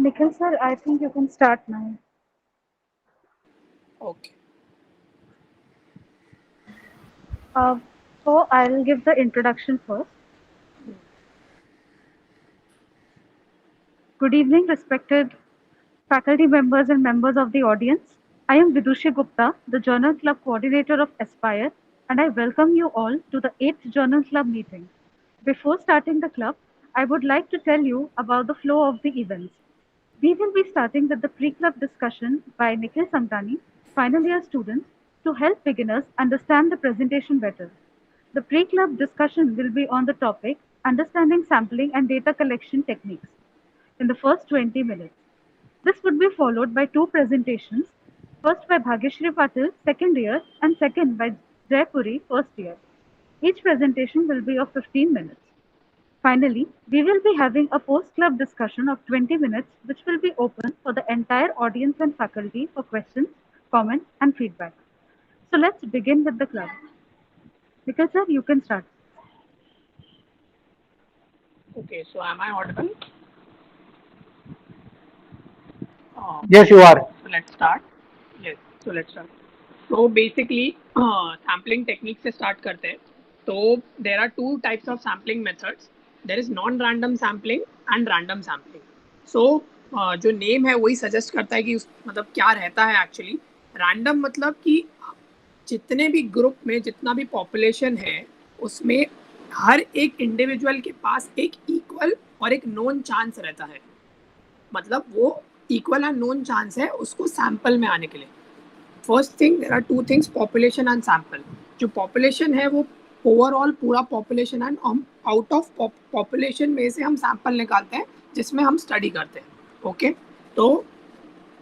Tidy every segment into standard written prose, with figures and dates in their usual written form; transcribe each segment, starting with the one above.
Nikhil sir, I think you can start now. Okay. Uh, so I'll give the introduction first. Good evening, respected faculty members and members of the audience. I am Vidushi Gupta, the Journal Club coordinator of Aspire, and I welcome you all to the 8th Journal Club meeting. Before starting the club, I would like to tell you about the flow of the events. We will be starting with the pre-club discussion by Nikhil Samtani, final year student, to help beginners understand the presentation better. The pre-club discussion will be on the topic Understanding Sampling and Data Collection Techniques in the first 20 minutes. This would be followed by two presentations, first by Bhagyashree Patil, second year, and second by Jaypuri, first year. Each presentation will be of 15 minutes. Finally, we will be having a post-club discussion of 20 minutes, which will be open for the entire audience and faculty for questions, comments, and feedback. So let's begin with the club. Nikhil sir, you can start. Okay. So am I audible? Uh, Yes, you are. so let's start. Yes. So let's start. So basically, sampling technique से start करते हैं. तो there are two types of sampling methods. There is non-random sampling and random sampling. So जो name है वही suggest करता है कि मतलब क्या रहता है actually. Random मतलब कि जितने भी ग्रुप में जितना भी पॉपुलेशन है उसमें हर एक इंडिविजुअल के पास एक इक्वल और एक नोन चांस रहता है. मतलब वो इक्वल एंड नोन चांस है उसको सैंपल में आने के लिए. First thing there are two things, population and sample. जो पॉपुलेशन है वो ओवरऑल पूरा population and out of population में से हम सैंपल निकालते हैं जिसमें हम स्टडी करते हैं. ओके तो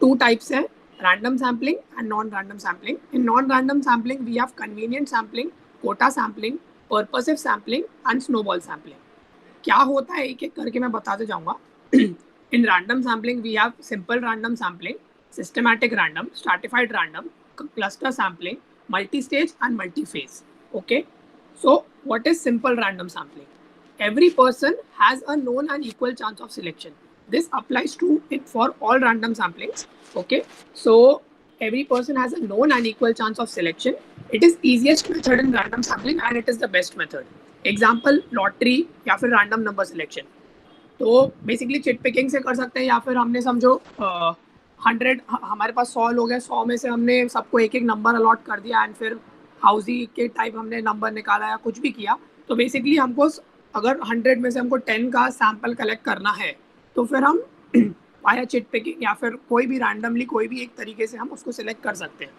two types है, random sampling and non-random sampling. In non-random sampling we have convenient sampling, quota sampling, purposive sampling and snowball sampling. क्या होता है एक एक करके मैं बताते जाऊंगा. In random sampling we have simple random sampling, systematic random, stratified random, cluster sampling, multi-stage and multi-phase. Okay, so what is simple random sampling? Every person has a known and equal chance of selection. This applies to it for all random samplings. Okay, so every person has a known and equal chance of selection. It is easiest method in random sampling and it is the best method. Example, lottery या फिर random number selection. तो basically chit picking से कर सकते हैं या फिर हमने समझो 100 हमारे पास 100 लोग हैं, 100 में से हमने सबको एक एक नंबर अलॉट कर दिया एंड फिर हाउसी के टाइप हमने नंबर निकाला या कुछ भी किया. तो बेसिकली हमको अगर 100 में से हमको 10 का सैंपल कलेक्ट करना है तो फिर हम वाया चिट पिकिंग या फिर कोई भी रैंडमली कोई भी एक तरीके से हम उसको सिलेक्ट कर सकते हैं.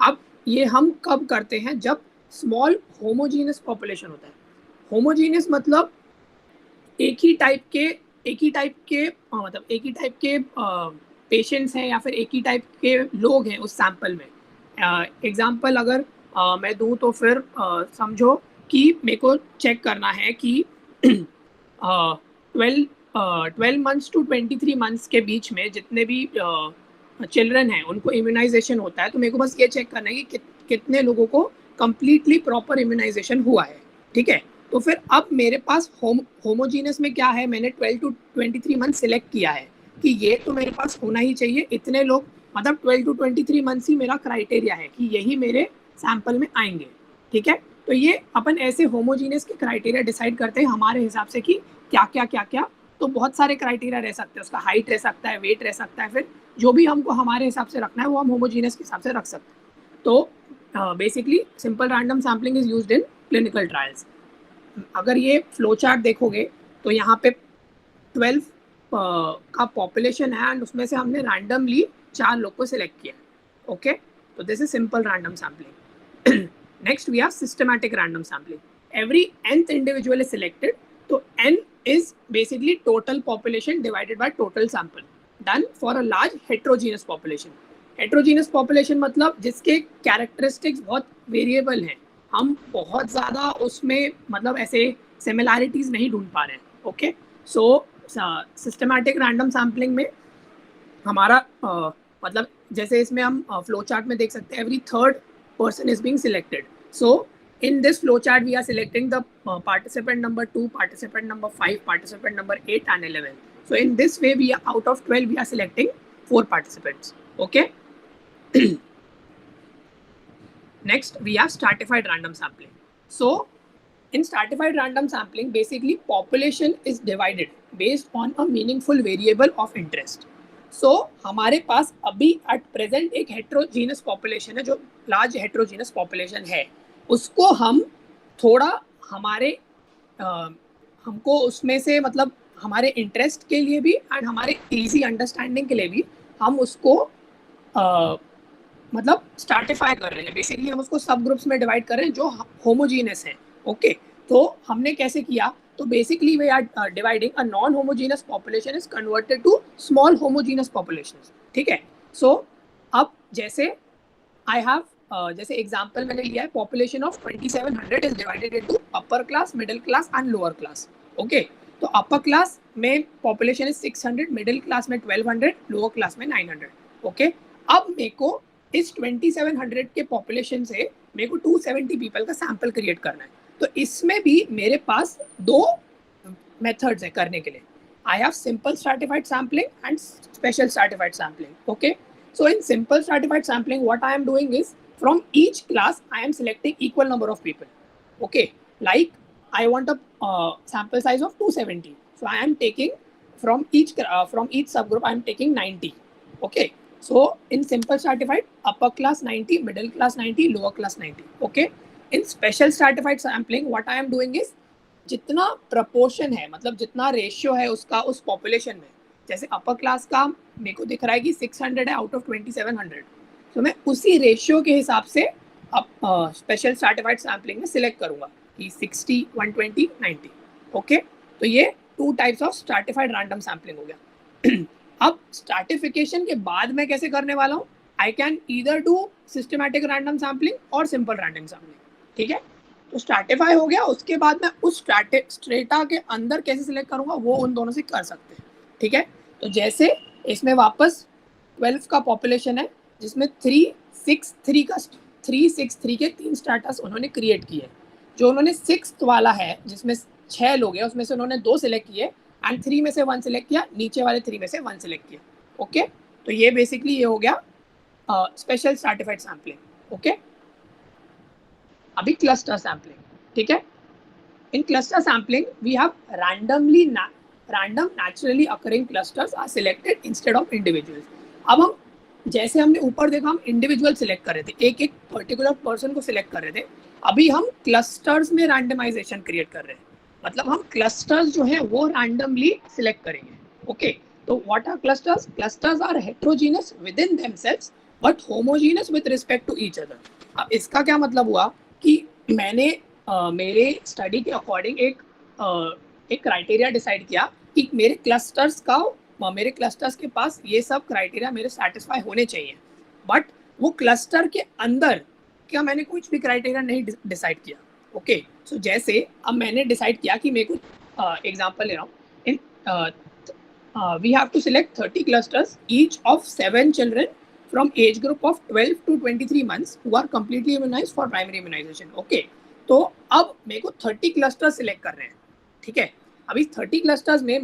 अब ये हम कब करते हैं? जब स्मॉल होमोजीनियस पॉपुलेशन होता है. होमोजीनियस मतलब एक ही टाइप के मतलब एक ही टाइप के पेशेंट्स हैं या फिर एक ही टाइप के लोग हैं उस सैंपल में. एग्जांपल अगर मैं दूं तो फिर समझो कि मेरे को चेक करना है कि 12 मंथ्स टू 23 मंथ्स के बीच में जितने भी चिल्ड्रन हैं उनको इम्यूनाइजेशन होता है. तो मेरे को बस ये चेक करना है कि कितने लोगों को कंप्लीटली प्रॉपर इम्यूनाइजेशन हुआ है. ठीक है, तो फिर अब मेरे पास होमोजीनियस में क्या है, मैंने 12 टू 23 मंथ सिलेक्ट किया है कि ये तो मेरे पास होना ही चाहिए, इतने लोग मतलब 12 टू 23 मंथ्स ही मेरा क्राइटेरिया है कि यही मेरे सैंपल में आएंगे. ठीक है, तो ये अपन ऐसे होमोजीनियस के क्राइटेरिया डिसाइड करते हैं हमारे हिसाब से कि क्या क्या क्या क्या. तो बहुत सारे क्राइटेरिया रह सकते हैं, उसका हाइट रह सकता है, वेट रह सकता है, फिर जो भी हमको हमारे हिसाब से रखना है वो हम होमोजीनियस के हिसाब से रख सकते हैं. तो basically simple random sampling is used in clinical trials. अगर ये फ्लो चार्ट देखोगे तो यहाँ पे 12 का पॉपुलेशन है एंड उसमें से हमने रैंडमली 4 लोग को सिलेक्ट किया. ओके, तो this is simple random sampling. Next we have systematic random sampling. Every nth individual is selected. तो n is basically total population divided by total sample done for a large heterogeneous population. heterogeneous population मतलब जिसके characteristics बहुत variable हैं, हम बहुत ज़्यादा उसमें मतलब ऐसे सिमिलैरिटीज़ नहीं ढूंढ पा रहे हैं. ओके, सो सिस्टमैटिक रैंडम सैम्पलिंग में हमारा मतलब जैसे इसमें हम फ्लो चार्ट में देख सकते हैं every third person is being selected. So in this flow chart we are selecting the participant number 2, participant number 5, participant number 8 and 11. So in this way, we are out of 12, we are selecting 4 participants. Okay. Next, we have stratified random sampling. So in stratified random sampling, basically population is divided based on a meaningful variable of interest. So हमारे पास अभी at present एक heterogeneous population है, जो large heterogeneous population है, उसको हम थोड़ा हमारे हमको उसमें से मतलब हमारे इंटरेस्ट के लिए भी एंड हमारे इजी अंडरस्टैंडिंग के लिए भी हम उसको मतलब स्ट्रैटिफाई कर रहे हैं. बेसिकली हम उसको सब ग्रुप्स में डिवाइड कर रहे हैं जो होमोजीनियस है. ओके, तो हमने कैसे किया? तो basically we are dividing a non homogeneous population is converted to small homogeneous populations. ठीक है. सो अब जैसे आई हैव जैसे एग्जांपल मैंने लिया है, population of 2700 is divided into upper class, middle class and lower class. Okay, तो अपर क्लास में पॉपुलेशन इज 600, मिडिल क्लास में 1200, लोअर क्लास में 900. ओके, अब मेरे को इस 2700 के पॉपुलेशन से मेरे को 270 पीपल का सैंपल क्रिएट करना है. तो इसमें भी मेरे पास दो मेथड्स है करने के लिए. I have simple stratified sampling and special stratified sampling. Okay, so in simple stratified sampling, what I am doing is from each class I am selecting equal number of people. Okay, like I want a sample size of 270, so I am taking from each subgroup I am taking 90. Okay, so in simple stratified, upper class 90, middle class 90, lower class 90. Okay, in special stratified sampling what I am doing is जितना proportion है, मतलब जितना ratio है उसका उस population में, जैसे upper class का मेरे को दिख रहा है कि 600 है आउट ऑफ 2700, तो मैं उसी रेशियो के हिसाब से अब स्पेशल स्ट्रैटिफाइड सैम्पलिंग में सिलेक्ट करूंगा कि 60, 120, 90. ओके, तो ये 2 types of stratified random sampling हो गया. अब स्ट्रैटिफिकेशन के बाद मैं कैसे करने वाला हूँ? I can either do systematic random sampling और सिंपल रैंडम सैम्पलिंग. ठीक है, तो स्ट्रैटिफाई हो गया, उसके बाद मैं उस स्ट्रेटा के अंदर कैसे सिलेक्ट करूंगा वो उन दोनों से कर सकते हैं. ठीक है, तो जैसे इसमें वापस 12 का पॉपुलेशन है जिसमें 363 के 3 स्टार्टर्स उन्होंने क्रिएट किए. जो उन्होंने 6th वाला है जिसमें 6 लोग हैं, उसमें से उन्होंने 2 सिलेक्ट किए एंड 3 में से 1 सिलेक्ट किया, नीचे वाले 3 में से 1 सिलेक्ट किया. ओके, तो ये बेसिकली ये हो गया स्पेशल स्ट्रैटिफाइड सैम्पलिंग. ओके, अभी क्लस्टर सैम्पलिंग. ठीक है, in cluster sampling we have random naturally occurring clusters are selected instead of individuals. अब हम जैसे हमने ऊपर देखा हम इंडिविजुअल सिलेक्ट कर रहे थे, एक एक पर्टिकुलर पर्सन को सिलेक्ट कर रहे थे, अभी हम क्लस्टर्स में रैंडमाइजेशन क्रिएट कर रहे हैं. मतलब हम क्लस्टर्स जो है वो रैंडमली सिलेक्ट करेंगे. ओके, तो what are clusters? Clusters are heterogenous within themselves but homogenous with respect to each other. अब इसका क्या मतलब हुआ कि मैंने मेरे स्टडी के अकॉर्डिंग एक क्राइटेरिया डिसाइड किया कि मेरे क्लस्टर्स के पास ये सब क्राइटेरिया मेरे सेटिस्फाई होने चाहिए, बट वो क्लस्टर के अंदर क्या मैंने कुछ भी क्राइटेरिया नहीं डिसाइड किया. ओके, सो जैसे अब मैंने डिसाइड किया कि मेरे को एग्जांपल ले रहा हूँ, in we have to select 30 clusters each of 7 children from age group of 12 to 23 months who are completely immunized for primary immunization. Okay, तो अब मेरे को 30 क्लस्टर्स सिलेक्ट कर रहे हैं. ठीक है, अभी 30 क्लस्टर्स में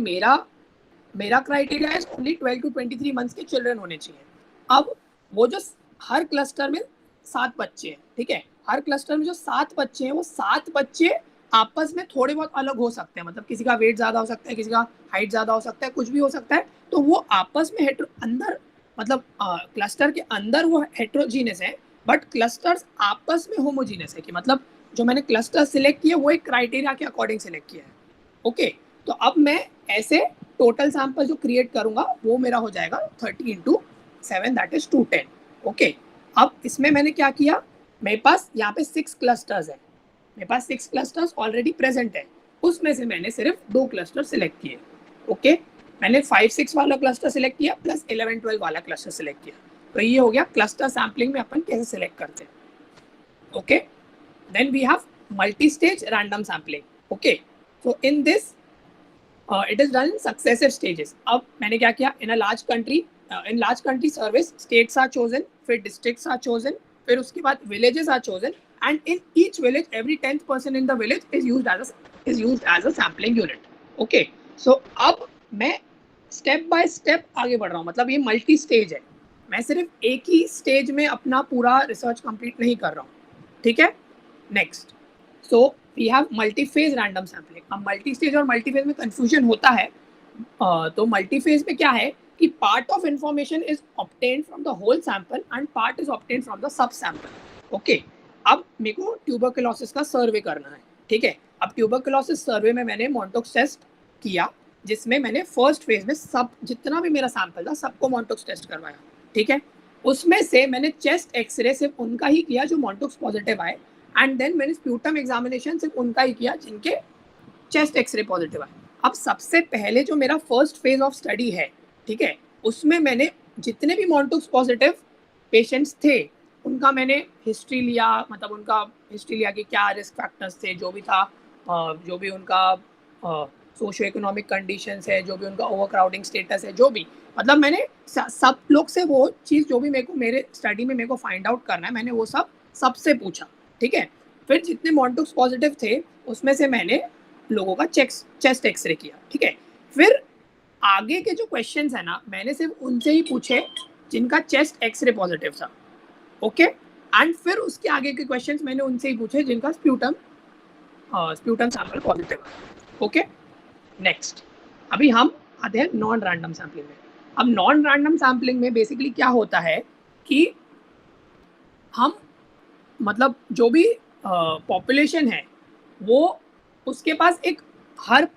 मेरा क्राइटेरिया है ओनली 12 to 23 मंथ्स के चिल्ड्रन होने चाहिए. अब वो जो हर क्लस्टर में 7 बच्चे हैं, ठीक है, हर क्लस्टर में जो 7 बच्चे हैं वो 7 बच्चे आपस में थोड़े बहुत अलग हो सकते हैं, मतलब किसी का वेट ज़्यादा हो सकता है, किसी का हाइट ज़्यादा हो सकता है, कुछ भी हो सकता है, तो वो आपस में अंदर मतलब क्लस्टर के अंदर वो हेट्रोजीनस है बट क्लस्टर्स आपस में होमोजीनस है, कि मतलब जो मैंने क्लस्टर सिलेक्ट किया वो एक क्राइटेरिया के अकॉर्डिंग सिलेक्ट किया है. ओके, तो अब मैं ऐसे टोटल सैंपल जो क्रिएट करूंगा वो मेरा हो जाएगा 30 into 7 दैट इज 210. ओके, अब इसमें मैंने क्या किया, मेरे पास यहाँ पे 6 क्लस्टर्स है, मेरे पास 6 क्लस्टर्स ऑलरेडी प्रेजेंट है, उसमें से मैंने सिर्फ 2 क्लस्टर सिलेक्ट किए. ओके, मैंने 5-6 वाला क्लस्टर सिलेक्ट किया प्लस 11-12 वाला क्लस्टर सिलेक्ट किया. तो ये हो गया क्लस्टर सैम्पलिंग में अपन कैसे सिलेक्ट करते हैं. Okay, then we have multi stage random sampling. Okay, so in this it is done in successive stages. अब मैंने क्या किया, in large country service states are chosen, फिर districts are chosen, फिर उसके बाद villages are chosen, and in each village every 10th person in the village is used as a sampling unit. Okay, so अब मैं step by step आगे बढ़ रहा हूँ, मतलब ये मल्टी स्टेज है, मैं सिर्फ एक ही स्टेज में अपना पूरा रिसर्च कंप्लीट नहीं कर रहा हूँ, ठीक है। Next, so we have multi phase random sampling. अब मल्टी स्टेज और मल्टी फेज में कंफ्यूजन होता है। तो मल्टी फेज में क्या है कि part of information is obtained from the whole sample and part is obtained from the sub sample. Okay, अब मेरे को ट्यूबरकुलोसिस का सर्वे करना है, ठीक है। अब ट्यूबरकुलोसिस सर्वे में मैंने मॉन्टोक्स टेस्ट किया, जिसमें मैंने फर्स्ट फेज में सब जितना भी मेरा सैंपल था सबको मॉन्टोक्स टेस्ट करवाया, ठीक है। उसमें से मैंने चेस्ट एक्सरे सिर्फ उनका ही किया जो मॉन्टोक्स पॉजिटिव आए, एंड देन मैंने स्प्यूटम एग्जामिनेशन सिर्फ उनका ही किया जिनके चेस्ट एक्सरे पॉजिटिव आए। अब सबसे पहले जो मेरा फर्स्ट फेज ऑफ स्टडी है, ठीक है, उसमें मैंने जितने भी मॉन्टोक्स पॉजिटिव पेशेंट्स थे उनका मैंने हिस्ट्री लिया, मतलब उनका हिस्ट्री लिया कि क्या रिस्क फैक्टर्स थे, जो भी था, जो भी उनका सोशो इकोनॉमिक कंडीशंस है, जो भी उनका ओवर क्राउडिंग स्टेटस है, जो भी, मतलब मैंने सब लोग से वो चीज़ जो भी मेरे को मेरे स्टडी में मेरे को फाइंड आउट करना है, मैंने वो सब सबसे पूछा, ठीक है। फिर जितने मॉन्टोक्स पॉजिटिव थे उसमें से मैंने लोगों का चेस्ट एक्सरे किया, ठीक है। फिर आगे के जो क्वेश्चंस है ना, मैंने सिर्फ उनसे ही पूछे जिनका चेस्ट एक्सरे पॉजिटिव था, ओके। एंड फिर उसके आगे के क्वेश्चंस मैंने उनसे ही पूछे जिनका sputum sample positive, okay. Next, अभी हम आते हैं नॉन रैंडम सैम्पलिंग में। अब नॉन रैंडम सैम्पलिंग में बेसिकली क्या होता है कि हम, मतलब जो भी पॉपुलेशन है वो, उसके पास एक, हर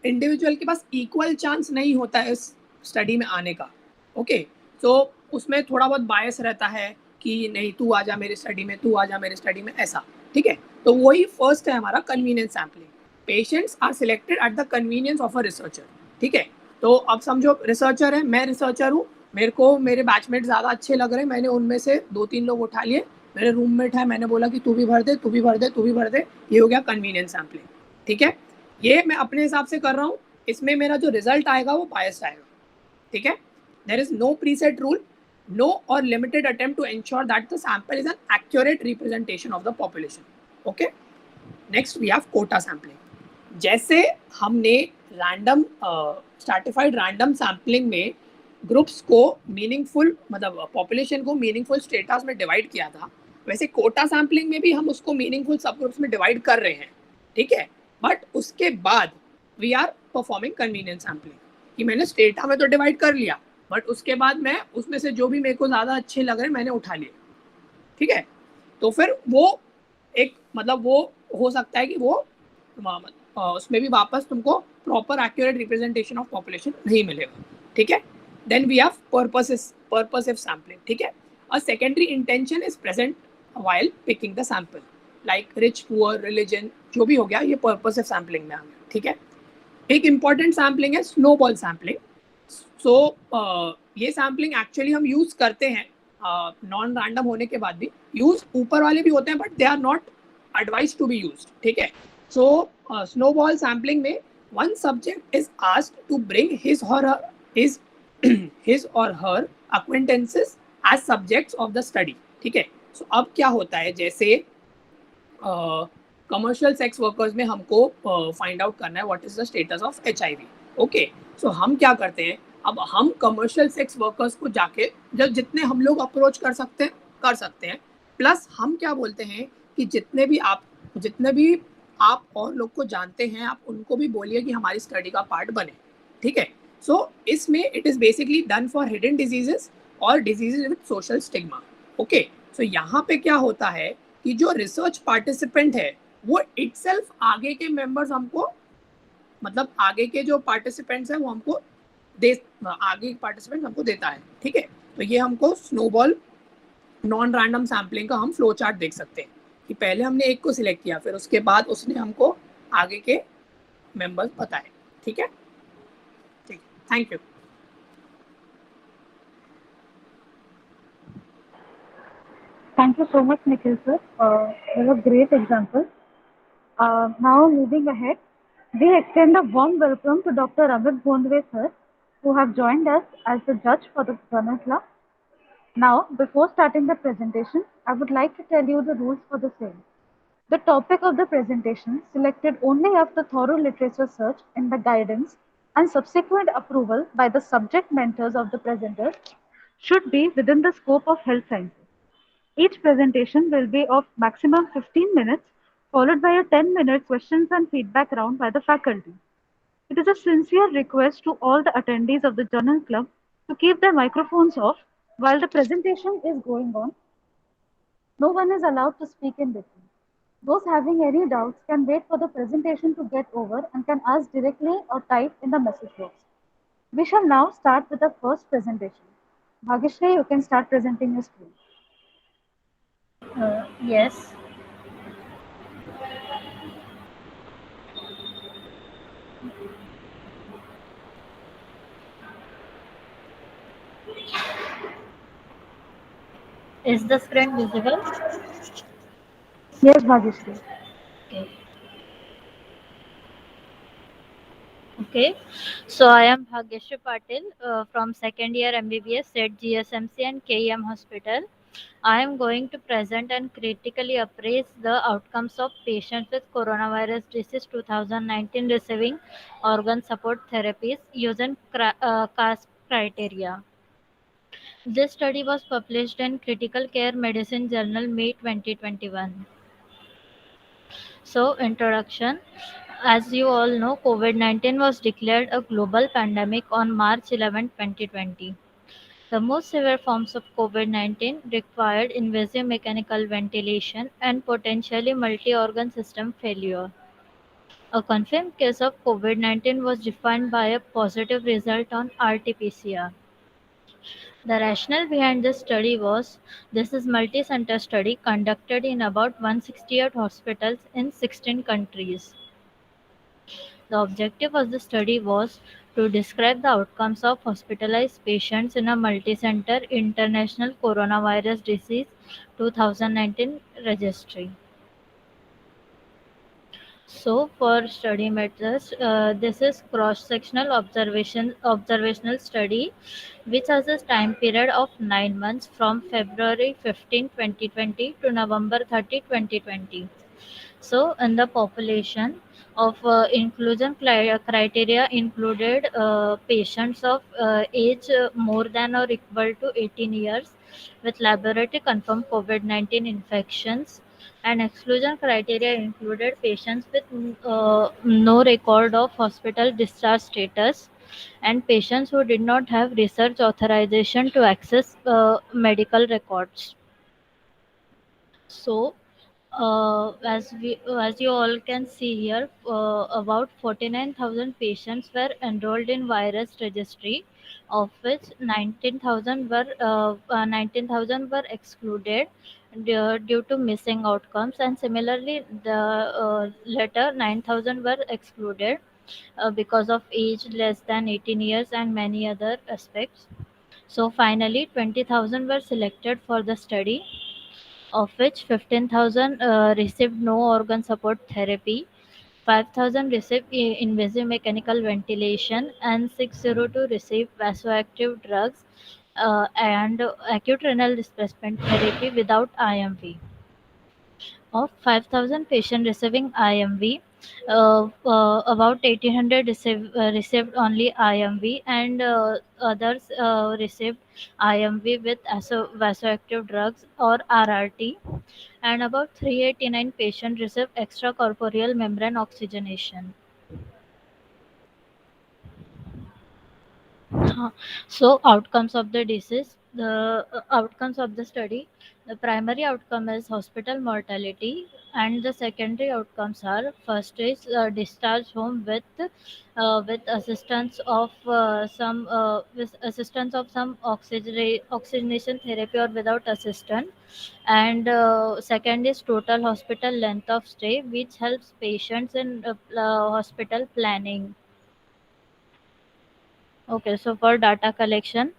इंडिविजुअल के पास इक्वल चांस नहीं होता है इस स्टडी में आने का, ओके। तो उसमें थोड़ा बहुत बायस रहता है कि नहीं तू आ जा मेरे स्टडी में, तू आ जा मेरे स्टडी में, ऐसा, ठीक है। तो वही फर्स्ट है हमारा convenience sampling. Patients are selected at the convenience of a researcher, ठीक है। तो अब समझो रिसर्चर है, मैं रिसर्चर हूँ, मेरे को मेरे बैचमेट ज़्यादा अच्छे लग रहे हैं, मैंने उनमें से 2-3 लोग उठा लिए, मेरे रूममेट है, मैंने बोला कि तू भी भर दे, तू भी भर दे, तू भी भर दे, ये हो गया कन्वीनियंस सैम्पलिंग, ठीक है। ये मैं अपने हिसाब से कर रहा हूँ, इसमें मेरा जो रिजल्ट आएगा वो बायस्ड आएगा, ठीक है। There is no preset rule, no or limited attempt to ensure that the sample is an accurate representation of the population, okay. Next we have quota sampling. जैसे हमने रैंडम स्ट्रैटिफाइड रैंडम सैम्पलिंग में groups को meaningful, मतलब population को meaningful status में divide किया था, वैसे कोटा सैम्पलिंग में भी हम उसको मीनिंगफुल सब ग्रुप्स में डिवाइड कर रहे हैं, ठीक है। बट उसके बाद we are performing convenience sampling, कि मैंने स्टेटा में तो डिवाइड कर लिया, बट उसके बाद मैं उसमें से जो भी मेरे को ज़्यादा अच्छे लग रहे हैं मैंने उठा लिए, ठीक है। तो फिर वो एक, मतलब वो हो सकता है कि वो उसमें भी वापस तुमको proper accurate representation of population नहीं मिलेगा, ठीक है। Then we have purposive sampling, ठीक है। A secondary intention is present while picking the sample, like rich poor religion, जो भी हो गया, ये पर्पसिव सैम्पलिंग में आ गया, ठीक है। एक इंपॉर्टेंट सैम्पलिंग है स्नोबॉल सैम्पलिंग। सो ये सैम्पलिंग एक्चुअली हम यूज करते हैं नॉन रैंडम होने के बाद भी, यूज ऊपर वाले भी होते हैं but they are not advise to be use, ठीक है। सो स्नोबॉल सैम्पलिंग में one subject is asked to bring his his or her acquaintances as subjects of the study, ठीक है। सो अब क्या होता है, जैसे कमर्शियल सेक्स वर्कर्स में हमको फाइंड आउट करना है what is the status of HIV, okay. So हम क्या करते हैं, अब हम कमर्शियल सेक्स वर्कर्स को जाके जब जितने हम लोग अप्रोच कर सकते हैं, प्लस हम क्या बोलते हैं कि जितने भी आप और लोग को जानते हैं आप उनको भी बोलिए कि हमारी स्टडी का पार्ट बने, ठीक है। सो इसमें it is basically done for hidden diseases और diseases with social stigma, okay. So यहाँ पे क्या होता है कि जो रिसर्च पार्टिसिपेंट है वो इटसेल्फ आगे के मेंबर्स हमको, मतलब आगे के जो पार्टिसिपेंट्स हैं वो हमको आगे पार्टिसिपेंट हमको देता है, ठीक है। तो ये हमको स्नोबॉल नॉन रैंडम सैम्पलिंग का हम फ्लो चार्ट देख सकते हैं कि पहले हमने एक को सिलेक्ट किया, फिर उसके बाद उसने हमको आगे के मेंबर्स बताए, ठीक है। ठीक, thank you. Thank you so much, Nikhil sir. That was a great example. Now moving ahead, we extend a warm welcome to Dr. Amit Bondwe sir, who have joined us as the judge for the Journal Club. Now, before starting the presentation, I would like to tell you the rules for the same. The topic of the presentation, selected only after thorough literature search in the guidance, and subsequent approval by the subject mentors of the presenter should be within the scope of health sciences. Each presentation will be of maximum 15 minutes, followed by a 10-minute questions and feedback round by the faculty. It is a sincere request to all the attendees of the Journal Club to keep their microphones off while the presentation is going on. No one is allowed to speak in between. Those having any doubts can wait for the presentation to get over and can ask directly or type in the message box. We shall now start with the first presentation. Bhagishri, you can start presenting your screen. Yes. Is the screen visible? Yes, Bhagishri. Okay. Okay. So I am Bhagyashri Patil from second year MBBS at GSMC and KEM Hospital. I am going to present and critically appraise the outcomes of patients with coronavirus disease 2019 receiving organ support therapies using CASP criteria. This study was published in Critical Care Medicine Journal May 2021. So, introduction. As you all know, COVID 19 was declared a global pandemic on March 11, 2020. The most severe forms of COVID 19 required invasive mechanical ventilation and potentially multi organ system failure. A confirmed case of COVID 19 was defined by a positive result on RT PCR. The rationale behind this study was this is multi-center study conducted in about 168 hospitals in 16 countries. The objective of the study was to describe the outcomes of hospitalized patients in a multi-center international coronavirus disease 2019 registry. So for study methods, this is cross-sectional observational study, which has a time period of 9 months from February 15, 2020 to November 30, 2020. So, in the population of inclusion criteria included patients of age more than or equal to 18 years with laboratory confirmed COVID 19 infections, and exclusion criteria included patients with no record of hospital discharge status and patients who did not have research authorization to access medical records. So, as you all can see here, about 49,000 patients were enrolled in virus registry, of which 19,000 were excluded due to missing outcomes, and similarly, the later 9,000 were excluded because of age less than 18 years and many other aspects. So finally, 20,000 were selected for the study, of which 15,000 received no organ support therapy, 5,000 received invasive mechanical ventilation, and 602 received vasoactive drugs and acute renal displacement therapy without IMV. Of 5,000 patients receiving IMV, about 1,800 received only IMV, and others received IMV with vasoactive drugs or RRT, and about 389 patients received extracorporeal membrane oxygenation. Huh. So outcomes of the disease, the outcomes of the study, the primary outcome is hospital mortality, and the secondary outcomes are first is discharge home with assistance of some oxygenation therapy or without assistance, and second is total hospital length of stay, which helps patients in hospital planning. Okay, so for data collection,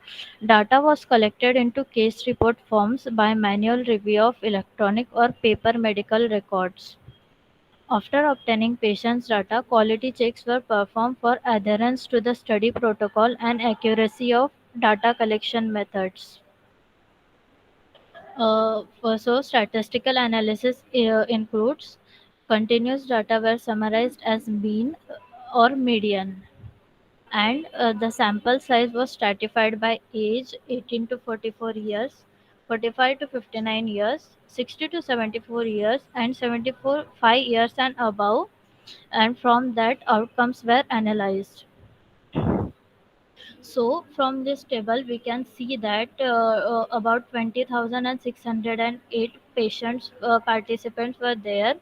data was collected into case report forms by manual review of electronic or paper medical records. After obtaining patients' data, quality checks were performed for adherence to the study protocol and accuracy of data collection methods. So statistical analysis includes continuous data were summarized as mean or median. and the sample size was stratified by age 18 to 44 years, 45 to 59 years, 60 to 74 years, and 74 5 years and above, and from that outcomes were analyzed. So from this table we can see that about 20,608 patients participants were there,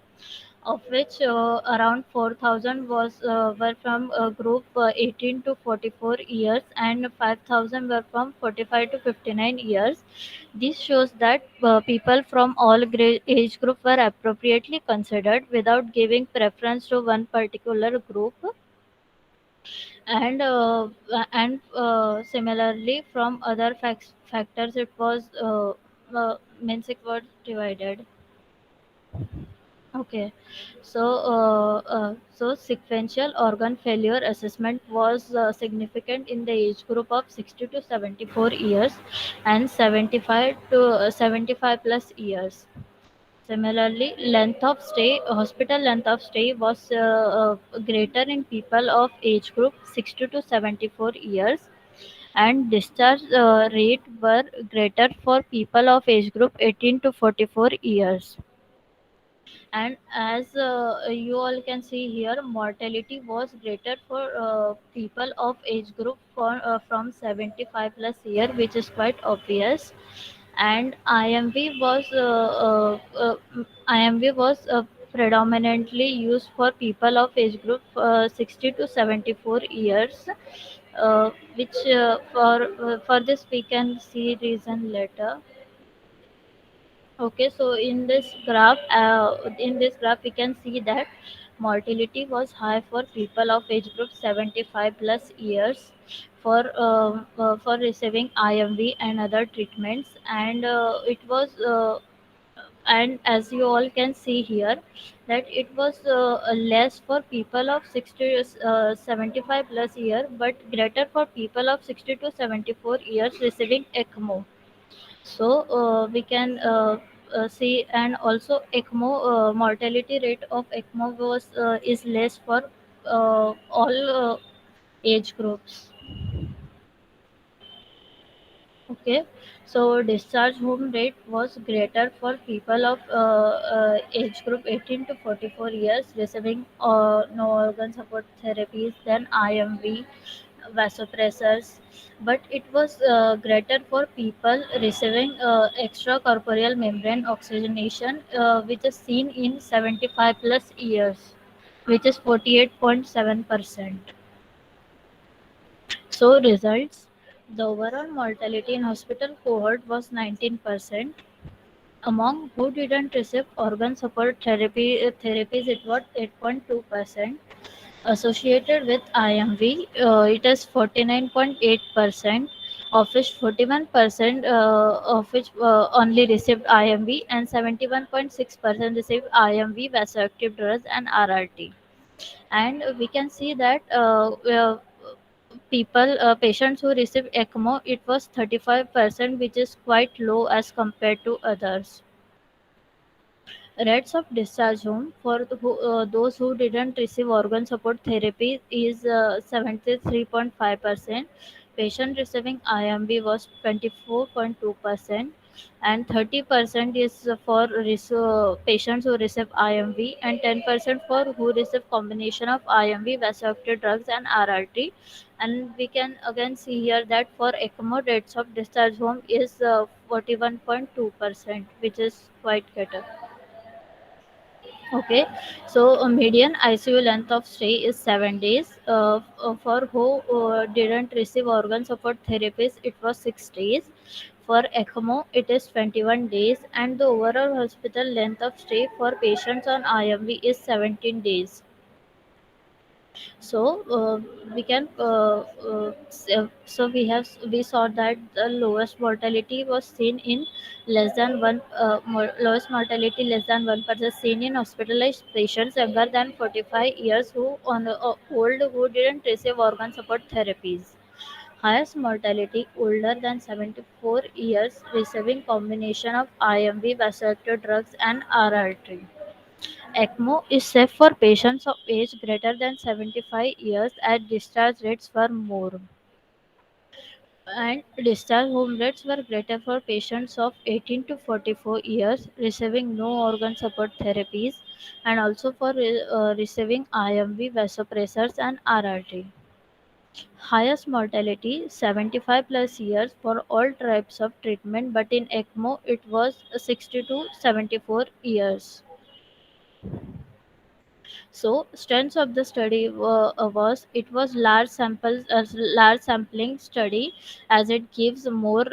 of which around 4,000 was were from group 18 to 44 years, and 5,000 were from 45 to 59 years. This shows that people from all age group were appropriately considered without giving preference to one particular group, and similarly from other factors it was means it was divided. Okay, so sequential organ failure assessment was significant in the age group of 60 to 74 years and 75 to 75 plus years. Similarly, length of stay, hospital length of stay was greater in people of age group 60 to 74 years, and discharge rate were greater for people of age group 18 to 44 years. And as you all can see here, mortality was greater for people of age group from 75 plus year, which is quite obvious. And IMV was predominantly used for people of age group 60 to 74 years, which for this we can see reason later. Okay, so in this graph, we can see that mortality was high for people of age group 75 plus years for receiving IMV and other treatments, and it was and as you all can see here, that it was less for people of 60 75 plus year, but greater for people of 60 to 74 years receiving ECMO. So we can see, and also ECMO mortality rate of ECMO was is less for all age groups. Okay, so discharge home rate was greater for people of age group 18 to 44 years receiving no organ support therapies than IMV vasopressors, but it was greater for people receiving extracorporeal membrane oxygenation, which is seen in 75 plus years, which is 48.7%. So results: the overall mortality in hospital cohort was 19%. Among who didn't receive organ support therapies, it was 8.2%. Associated with IMV, it is 49.8%, of which 41% of which only received IMV, and 71.6% received IMV vasoactive drugs and RRT. And we can see that patients who receive ECMO, it was 35%, which is quite low as compared to others. Rates of discharge home for those who didn't receive organ support therapy is 73.5%. Patient receiving IMB was 24.2%, and 30% is for patients who receive IMV, and 10% for who receive combination of IMV, vasoactive drugs, and RRT. And we can again see here that for ECMO, rates of discharge home is 41.2%, which is quite better. Okay, so a median ICU length of stay is 7 days. For who didn't receive organ support therapies, it was 6 days. For ECMO, it is 21 days, and the overall hospital length of stay for patients on IMV is 17 days. So we can we saw that the lowest mortality was seen in lowest mortality less than 1% seen in hospitalized patients younger than 45 years who on old who didn't receive organ support therapies. Highest mortality older than 74 years receiving combination of IMV, vasoactive drugs, and RRT. ECMO is safe for patients of age greater than 75 years at discharge rates were more, and discharge home rates were greater for patients of 18 to 44 years receiving no organ support therapies, and also for receiving IMV vasopressors and RRT. Highest mortality 75 plus years for all types of treatment, but in ECMO it was 60 to 74 years. So strengths of the study was it was large sampling study, as it gives more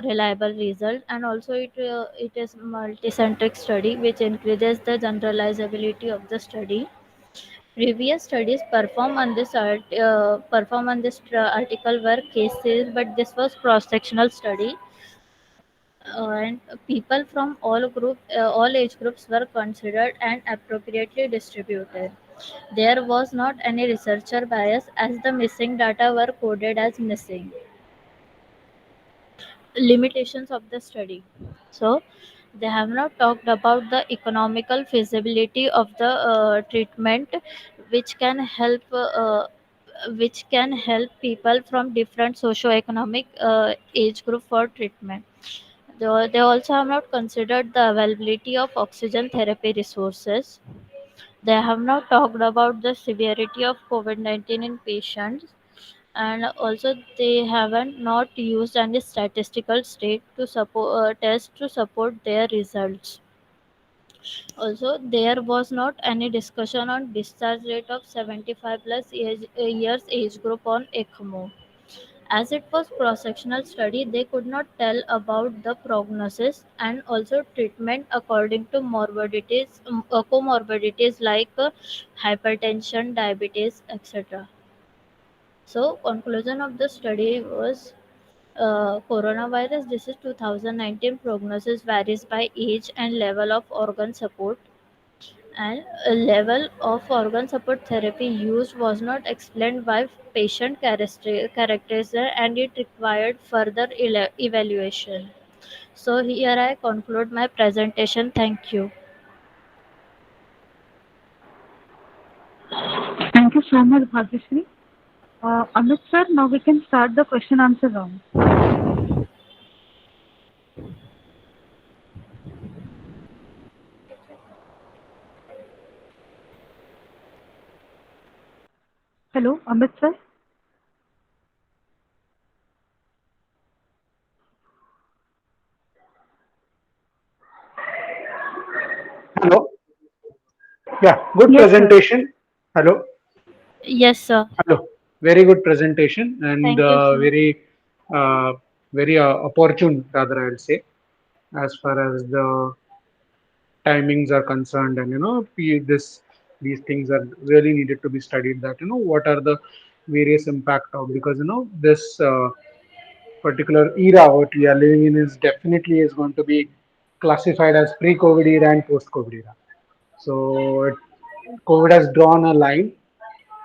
reliable result, and also it is multicentric study which increases the generalizability of the study. Previous studies perform on this article were cases, but this was cross sectional study, and people from all age groups were considered and appropriately distributed. There was not any researcher bias, as the missing data were coded as missing. Limitations of the study. So, they have not talked about the economical feasibility of the treatment, which can help. Which can help people from different socio-economic age group for treatment. They also have not considered the availability of oxygen therapy resources. They have not talked about the severity of COVID-19 in patients, and also they haven't not used any statistical state to support test to support their results. Also, there was not any discussion on discharge rate of 75 plus years age group on ECMO. As it was cross-sectional study, they could not tell about the prognosis and also treatment according to comorbidities like hypertension, diabetes, etc. So, conclusion of the study was coronavirus disease 2019 prognosis varies by age and level of organ support, and a level of organ support therapy used was not explained by patient characteristic, and it required further evaluation. So here I conclude my presentation. Thank you. Thank you so much, Bhagyashree. Amit sir, now we can start the question answer round. Hello, Amit sir. Hello. Yeah, good Yes, sir. presentation. Hello. Yes, sir. Hello. Very good presentation and Thank you, sir. uh, very opportune, rather, I'll say, as far as the timings are concerned. And, these things are really needed to be studied that, what are the various impact of, because, this particular era what we are living in is definitely is going to be classified as pre-COVID era and post-COVID era. So COVID has drawn a line,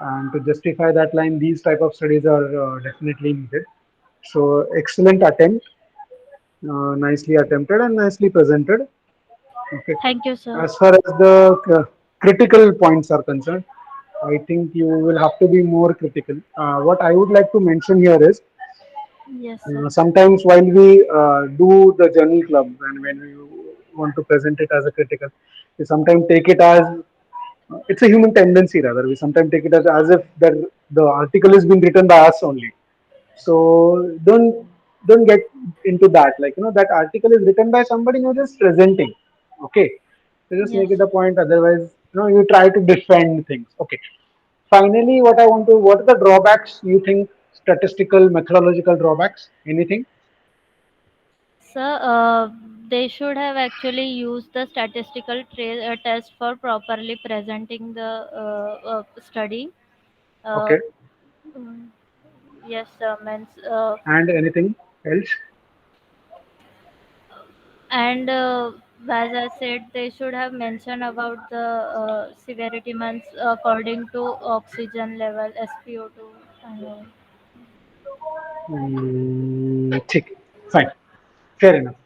and to justify that line, these type of studies are definitely needed. So excellent attempt, nicely attempted and nicely presented. Okay. Thank you, sir. As far as the critical points are concerned, I think you will have to be more critical. What I would like to mention here is Yes, sir. sometimes while we do the journal club and when we want to present it as a critical, we sometimes take it as it's a human tendency rather. We sometimes take it as if the article is being written by us only. So don't get into that. Like that article is written by somebody who's just presenting. Okay. So just Yes. make it a point. Otherwise, you try to defend things. Okay. Finally, what are the drawbacks you think? Statistical, methodological drawbacks? Anything? Sir, they should have actually used the statistical test for properly presenting the study. Uh, Okay. mm, yes, sir. Means, And anything else? and as I said, they should have mentioned about the severity months according to oxygen level, SpO2, and all. Tick. Fine. Fair enough.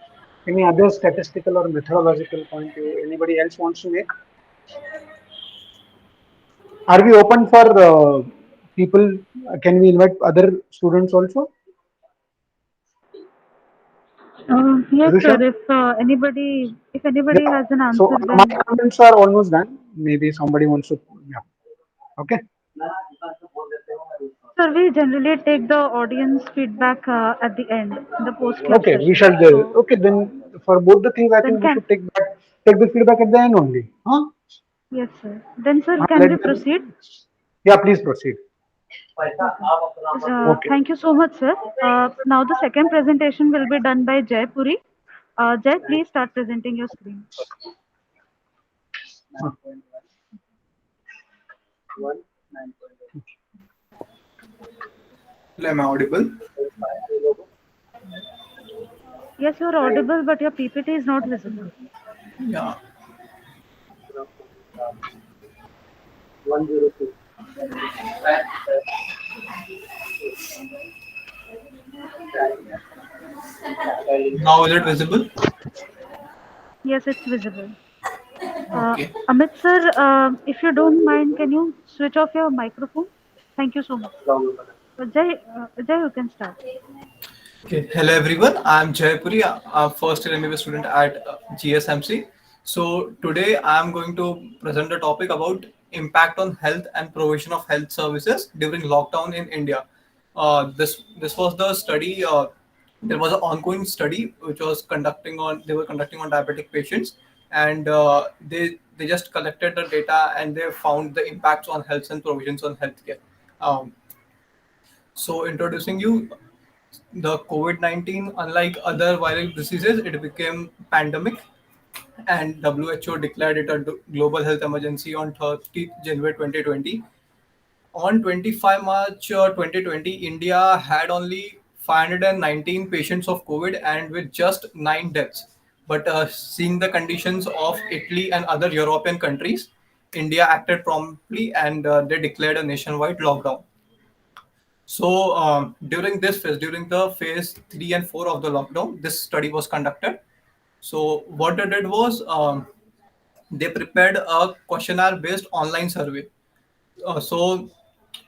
Any other statistical or methodological point anybody else wants to make? Are we open for people? Can we invite other students also? Yes, sir. Vidusha? If anybody Yeah. has an So answer, my then comments are almost done. Maybe somebody wants to. Yeah. Okay. sir, we generally take the audience feedback at the end in the post club Okay. We session. shall do. So Okay. Then for both the things, I then think we can should take the feedback at the end only. Huh? yes, sir. Then sir, can we Let them. proceed? Yeah. Please proceed. Okay. Okay. Thank you so much, sir. Now the second presentation will be done by Jay Puri. Jay, please start presenting your screen. Hello, am I audible? Yes, you're audible, but your PPT is not visible. Yeah. Now is it visible? Yes, it's visible. Okay. Amit sir, if you don't mind, can you switch off your microphone? Thank you so much. Jay, you can start. Okay. Hello everyone. I'm Jaypuri. I'm first year MBA student at GSMC. So today I'm going to present a topic about impact on health and provision of health services during lockdown in India. This was the study. There was an ongoing study which was conducting on they were conducting on diabetic patients, and they just collected the data and they found the impacts on health and provisions on healthcare. Um, so introducing you the COVID-19, unlike other viral diseases, it became pandemic, and WHO declared it a global health emergency on 30th January 2020. On 25 March 2020, India had only 519 patients of COVID and with just 9 deaths. But seeing the conditions of Italy and other European countries, India acted promptly and they declared a nationwide lockdown. So during the phase 3 and 4 of the lockdown, this study was conducted. So what they did was they prepared a questionnaire-based online survey. So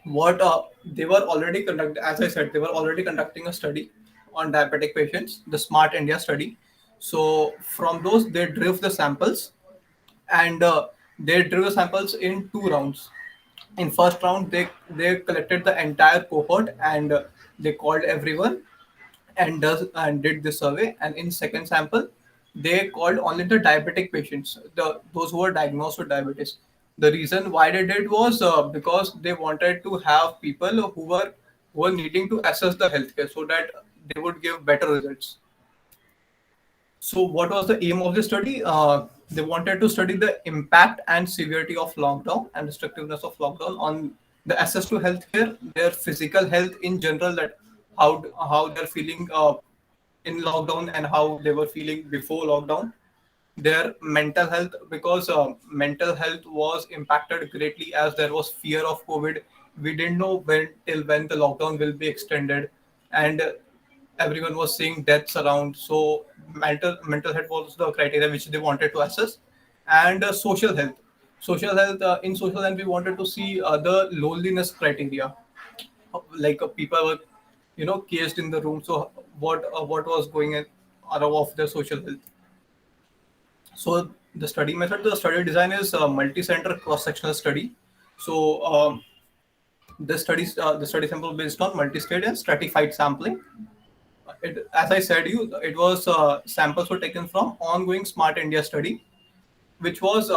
what they were already conducting, as I said, they were already conducting a study on diabetic patients, the Smart India study. So from those, they drew the samples, and they drew the samples in 2 rounds. In first round, they collected the entire cohort and they called everyone and did the survey. And in second sample, they called only the diabetic patients, the those who were diagnosed with diabetes. The reason why they did was because they wanted to have people who were needing to assess the healthcare so that they would give better results. So, what was the aim of the study? They wanted to study the impact and severity of lockdown and restrictiveness of lockdown on the access to healthcare, their physical health in general, that how they're feeling in lockdown and how they were feeling before lockdown, their mental health, because mental health was impacted greatly as there was fear of COVID. We didn't know when the lockdown will be extended, and everyone was seeing deaths around. So mental health was the criteria which they wanted to assess, and social health. Social health, in social health, we wanted to see the loneliness criteria, like people were caged in the room. So what was going in out of their social health. So the study design is a multi-center cross-sectional study. So the study sample based on multi-state and stratified sampling. As I said, it was samples were taken from ongoing Smart India study, which was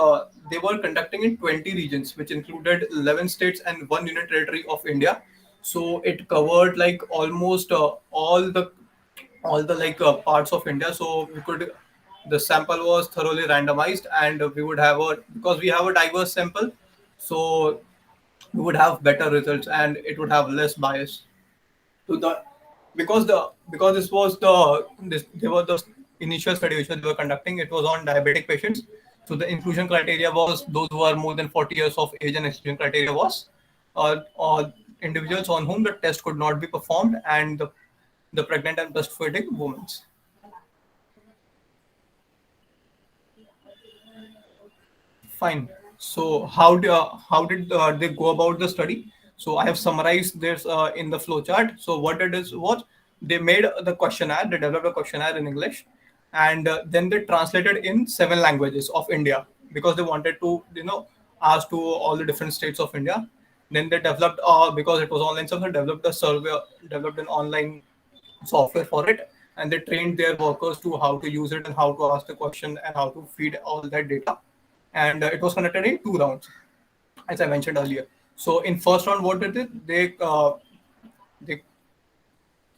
they were conducting in 20 regions, which included 11 states and one union territory of India. So it covered like almost all the like parts of India. So the sample was thoroughly randomized, and we would have a because we have a diverse sample, so we would have better results and it would have less bias. So because this was this they were the initial study which they were conducting, it was on diabetic patients. So the inclusion criteria was those who are more than 40 years of age, and exclusion criteria was individuals on whom the test could not be performed, and the pregnant and breastfeeding women. Fine. So how did they go about the study? So I have summarized this in the flowchart. So what it is was they made the questionnaire, they developed a questionnaire in English, and then they translated in 7 languages of India because they wanted to ask to all the different states of India. Then they developed because it was online, so they developed a survey, developed an online software for it, and they trained their workers to how to use it and how to ask the question and how to feed all that data. And it was conducted in 2 rounds, as I mentioned earlier. So in first round, what they did, they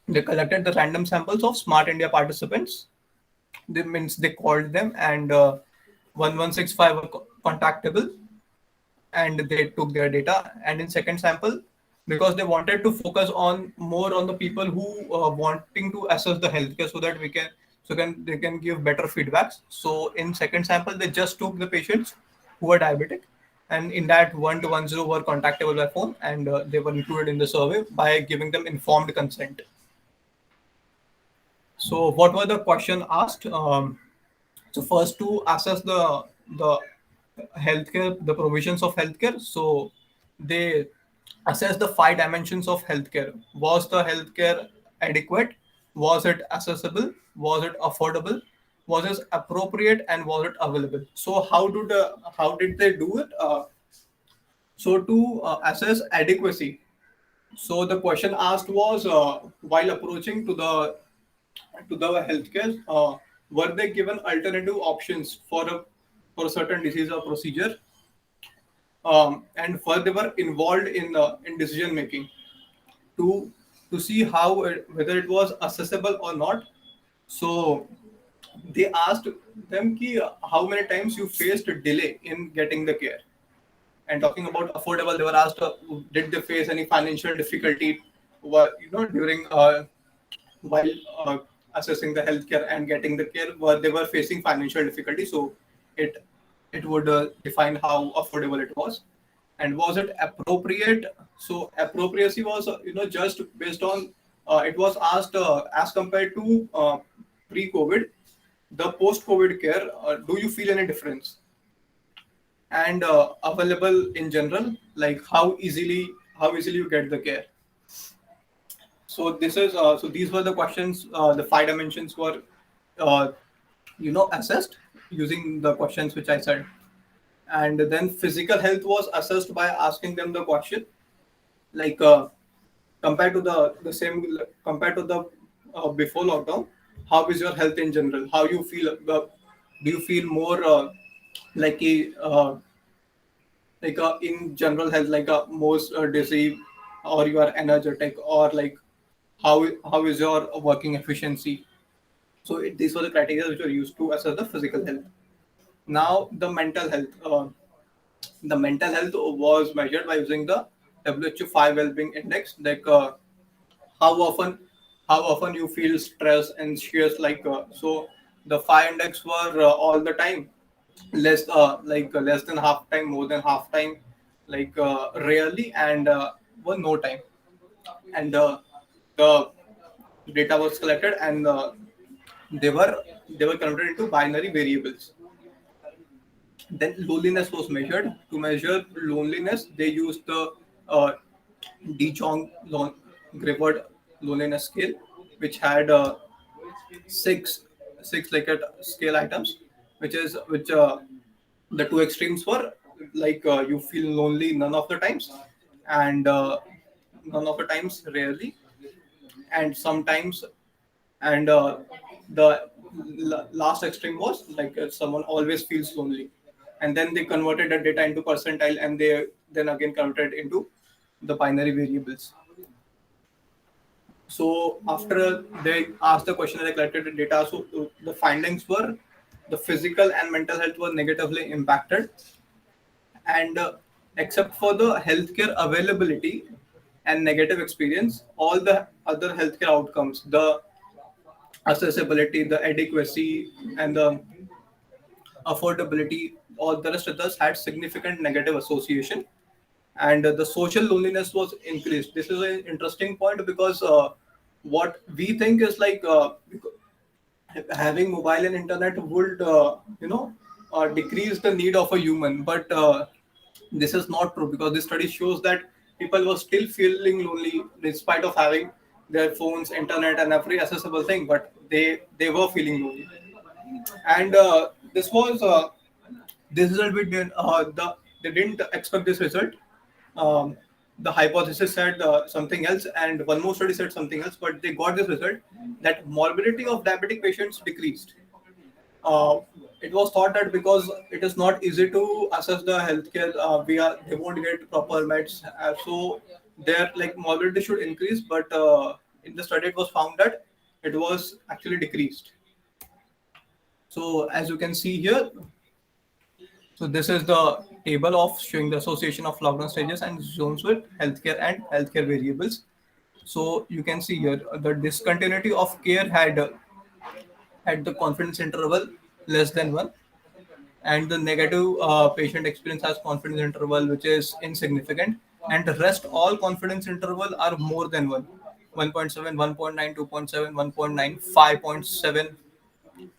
they collected the random samples of Smart India participants. They means they called them, and 1165 were contactable, and they took their data. And in second sample, because they wanted to focus on more on the people who wanting to assess the healthcare, so that we can they can give better feedbacks. So in second sample, they just took the patients who were diabetic, and in that 1 to 10 were contactable by phone, and they were included in the survey by giving them informed consent. So what were the question asked? So first, to assess the healthcare, the provisions of healthcare. So they assess the 5 dimensions of healthcare. Was the healthcare adequate? Was it accessible? Was it affordable? Was it appropriate? And was it available? So how did they do it? So to assess adequacy. So the question asked was, while approaching to the healthcare, were they given alternative options for a certain disease or procedure, and they were involved in decision making to see whether it was accessible or not. So they asked them ki, how many times you faced a delay in getting the care. And talking about affordable, they were asked, did they face any financial difficulty during while assessing the healthcare and getting the care, where they were facing financial difficulty. So it would define how affordable it was. And was it appropriate? So appropriacy was just based on it was asked as compared to pre-COVID, the post-COVID care. Do you feel any difference? And available in general, like how easily you get the care. So this is so these were the questions. The 5 dimensions were assessed using the questions which I said. And then physical health was assessed by asking them the question, like compared to the same, compared to the before lockdown, how is your health in general? How you feel? Do you feel more like a in general health, like a most dizzy, or you are energetic, or like how is your working efficiency? So these were the criteria which were used to assess the physical health. Now the mental health. The mental health was measured by using the WHO 5 Wellbeing Index. Like how often you feel stress and anxious. Like so, the 5 index were all the time, less than half time, more than half time, like rarely, and well, no time. And the data was collected, and they were converted into binary variables. Then loneliness was measured. To measure loneliness, they used the uh, De Jong Griffith loneliness scale, which had six like scale items, which the two extremes were like you feel lonely none of the times, and none of the times rarely, and sometimes, and the last extreme was like someone always feels lonely. And then they converted the data into percentile, and they then again converted into the binary variables. So after they asked the question and they collected the data, so the findings were the physical and mental health were negatively impacted, and except for the healthcare availability and negative experience, all the other healthcare outcomes, the accessibility, the adequacy, and the affordability, all the rest of us had significant negative association. And the social loneliness was increased. This is an interesting point because what we think is like having mobile and internet would decrease the need of a human, but this is not true because this study shows that people were still feeling lonely in spite of having their phones, internet, and every accessible thing, but they were feeling lonely. And this result they didn't expect this result. Um, the hypothesis said something else, and one more study said something else, but they got this result that morbidity of diabetic patients decreased. uh, it was thought that because it is not easy to assess the healthcare, they won't get proper meds, so their like morbidity should increase. But in the study, it was found that it was actually decreased. So as you can see here, so this is the table of showing the association of lockdown stages and zones with healthcare and healthcare variables. So you can see here the discontinuity of care had the confidence interval less than 1, and the negative patient experience has confidence interval which is insignificant, and the rest all confidence interval are more than 1, 1.7, 1.9, 2.7, 1.9, 5.7.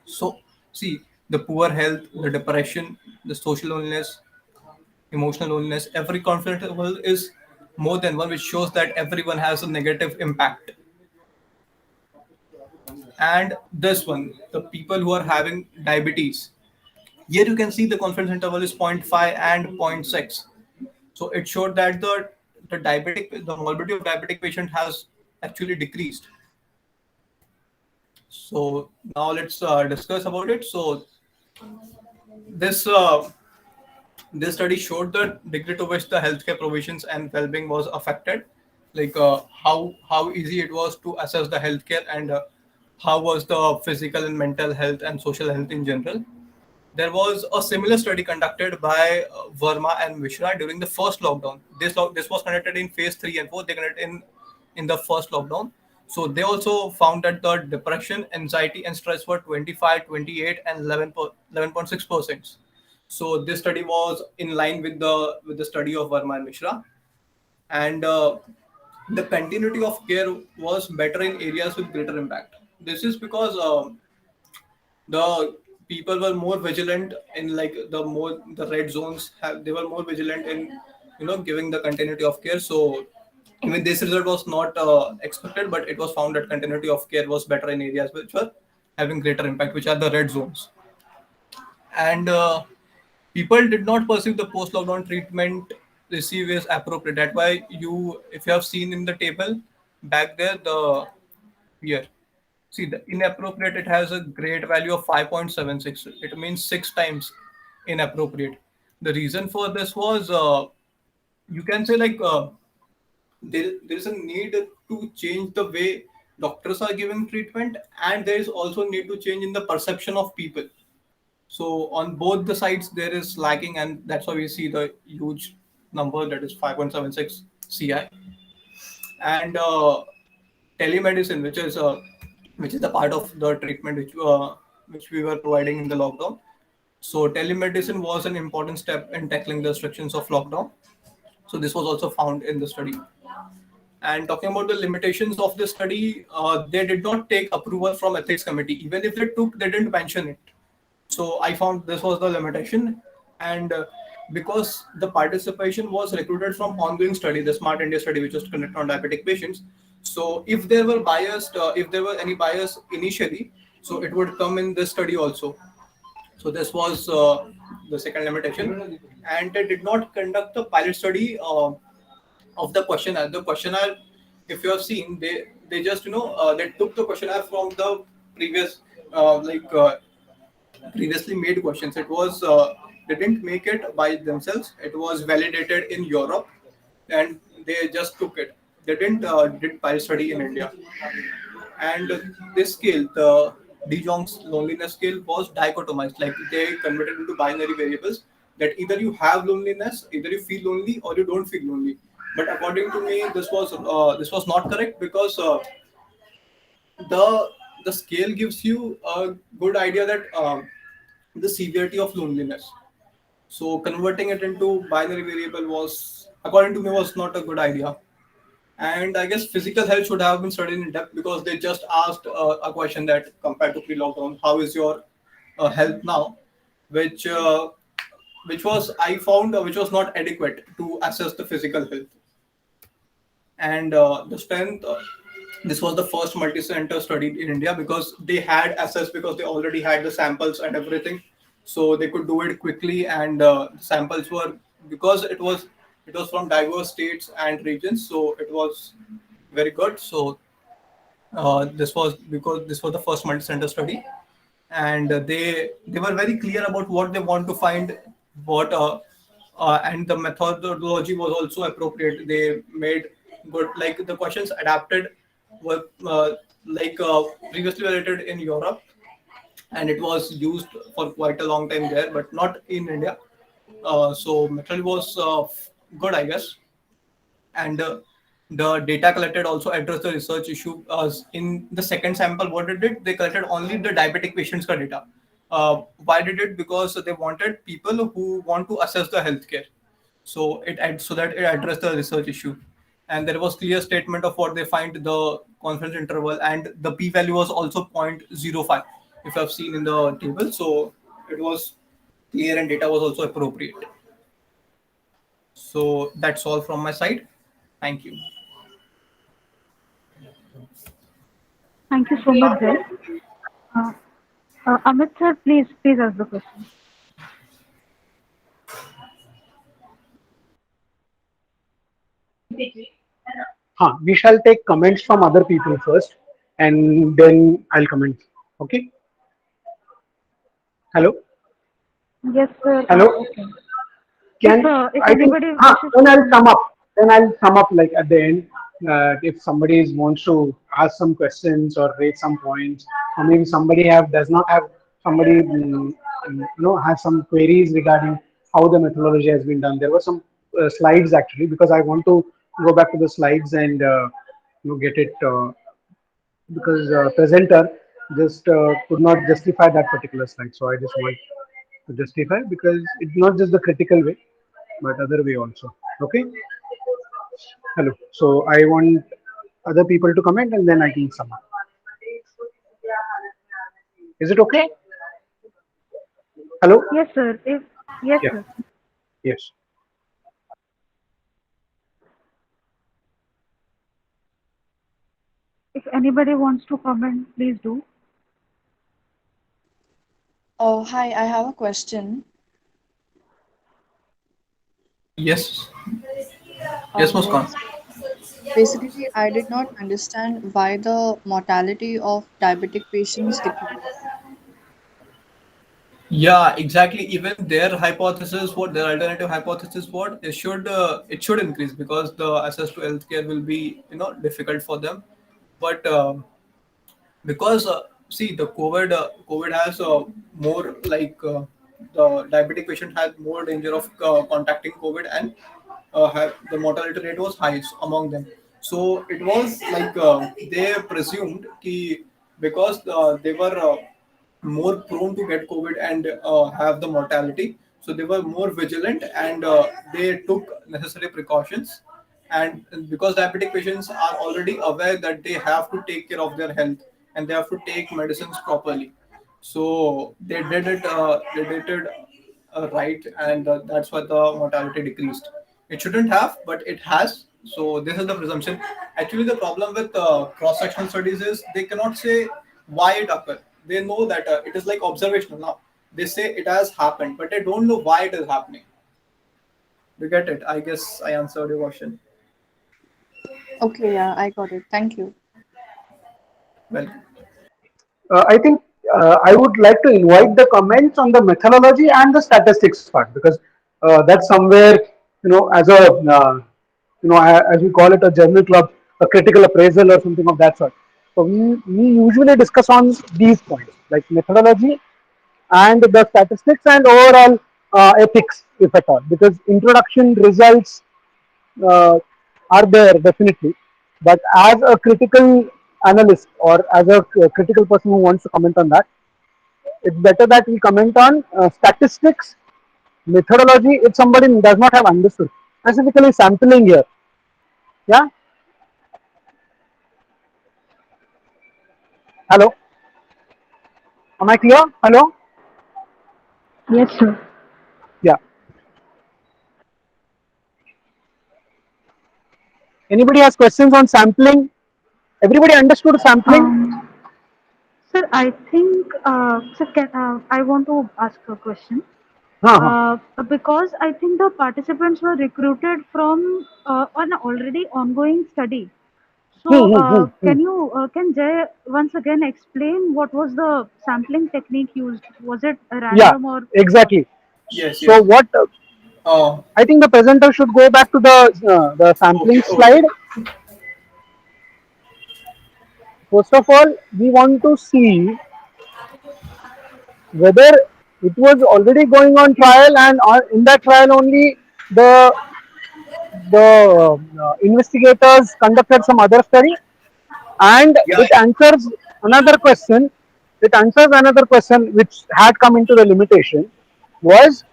So see, the poor health, the depression, the social loneliness, emotional loneliness, every confidence interval is more than 1, which shows that everyone has a negative impact. And this one, the people who are having diabetes, here you can see the confidence interval is 0.5 and zero point 0.6. So it showed that the morbidity of diabetic patient has actually decreased. So now let's discuss about it. So this this study showed the degree to which the healthcare provisions and well-being was affected, like how easy it was to assess the healthcare, and how was the physical and mental health and social health in general. There was a similar study conducted by Verma and Mishra during the first lockdown. This was conducted in phase 3 and 4. They conducted in the first lockdown. So they also found that the depression, anxiety, and stress were 25, 28, and 11.6%. So this study was in line with the study of Verma and Mishra, and the continuity of care was better in areas with greater impact. This is because the people were more vigilant in like the red zones they were more vigilant in giving the continuity of care. So even this result was not expected, but it was found that continuity of care was better in areas which were having greater impact, which are the red zones. And people did not perceive the post lockdown treatment receive is appropriate. That's why if you have seen in the table back there, the here, see the inappropriate, it has a grade value of 5.76. It means 6 times inappropriate. The reason for this was, you can say like there's a need to change the way doctors are giving treatment, and there is also need to change in the perception of people. So on both the sides there is lacking, and that's why we see the huge number, that is 5.76 CI. And telemedicine, which is the part of the treatment which we were providing in the lockdown. So telemedicine was an important step in tackling the restrictions of lockdown. So this was also found in the study. And talking about the limitations of the study, they did not take approval from ethics committee. Even if they took, they didn't mention it. So I found this was the limitation. And because the participation was recruited from ongoing study, the Smart India study, which was conducted on diabetic patients. So if there were if there were any bias initially, so it would come in this study also. So this was the second limitation. And they did not conduct the pilot study of the questionnaire. The questionnaire, if you have seen, they just they took the questionnaire from the previous previously made questions. It was they didn't make it by themselves. It was validated in Europe, and they just took it. They didn't did pilot study in India. And this scale, the De Jong's loneliness scale, was dichotomized. Like they converted into binary variables that either you have loneliness, either you feel lonely, or you don't feel lonely. But according to me, this was not correct, because the scale gives you a good idea that the severity of loneliness. So converting it into binary variable was, according to me, was not a good idea. And I guess physical health should have been studied in depth, because they just asked a question that, compared to pre-lockdown, how is your health now? which uh, which was I found which was not adequate to assess the physical health and the strength. This was the first multi-center study in India because they had access because they already had the samples and everything, so they could do it quickly. And samples were because it was from diverse states and regions, so it was very good. So this was because this was the first multi-center study, and they were very clear about what they want to find, what and the methodology was also appropriate. They made good, like the questions adapted were previously related in Europe, and it was used for quite a long time there, but not in India. So method was good, I guess. And the data collected also addressed the research issue. In the second sample, what it did, they collected only the diabetic patients ka data. Why did it? Because they wanted people who want to assess the healthcare, so so that it addressed the research issue. And there was clear statement of what they find the confidence interval, and the p value was also 0.05 if I've seen in the table. So it was clear and data was also appropriate. So that's all from my side. Thank you. Thank you so much, Jay. Uh, Amit sir, please ask the question. We shall take comments from other people first, and then I'll comment. Okay. Hello. Yes, sir. Hello. Okay. Can If I think? anybody wishes Then to I'll comment. sum up. Then I'll sum up like at the end. If somebody wants to ask some questions or raise some points, or maybe somebody does not have somebody has some queries regarding how the methodology has been done. There were some slides actually because I want to go back to the slides and get it because presenter just could not justify that particular slide. So I just want to justify because it's not just the critical way, but other way also. Okay. Hello. So I want other people to comment and then I can sum up. Is it okay? Hello. Yes, sir. Yes, Yeah. sir. Yes. If anybody wants to comment, please do. Hi, I have a question. Yes. Yes, Uh, Muskan. Basically, I did not understand why the mortality of diabetic patients decreased. Yeah, exactly. Even their hypothesis, what their alternative hypothesis, what it should increase because the access to healthcare will be difficult for them. But because see the COVID has more the diabetic patient had more danger of contacting COVID, and the mortality rate was highest among them. So it was like they presumed ki because they were more prone to get COVID and have the mortality. So they were more vigilant, and they took necessary precautions. And because diabetic patients are already aware that they have to take care of their health and they have to take medicines properly, so they did it. Right, and that's why the mortality decreased. It shouldn't have, but it has. So this is the presumption. Actually, the problem with cross-sectional studies is they cannot say why it occurred. They know that it is like observational now. They say it has happened, but they don't know why it is happening. You get it? I guess I answered your question. Okay, yeah, I got it. Thank you. Well, I think I would like to invite the comments on the methodology and the statistics part because that's somewhere as a as we call it a journal club, a critical appraisal or something of that sort. So we usually discuss on these points like methodology and the statistics and overall ethics, if at all, because introduction results uh, are there definitely, but as a critical analyst or as a critical person who wants to comment on that, it's better that we comment on statistics, methodology if somebody does not have understood, specifically sampling here. Yeah. Hello. Am I clear? Hello. Yes, sir. Yeah. Anybody has questions on sampling? Everybody understood sampling? Um, Sir, I think, sir, I want to ask a question. Uh-huh. Because I think the participants were recruited from an already ongoing study. So, Hmm, hmm, hmm, hmm. can Jay once again explain what was the sampling technique used? Was it Yeah, random or what? exactly. Yes, So yes. what Uh, I think the presenter should go back to the sampling okay, okay. slide. First of all, we want to see whether it was already going on trial, and in that trial only the investigators conducted some other study, and Yeah, it answers another question which had come into the limitation, was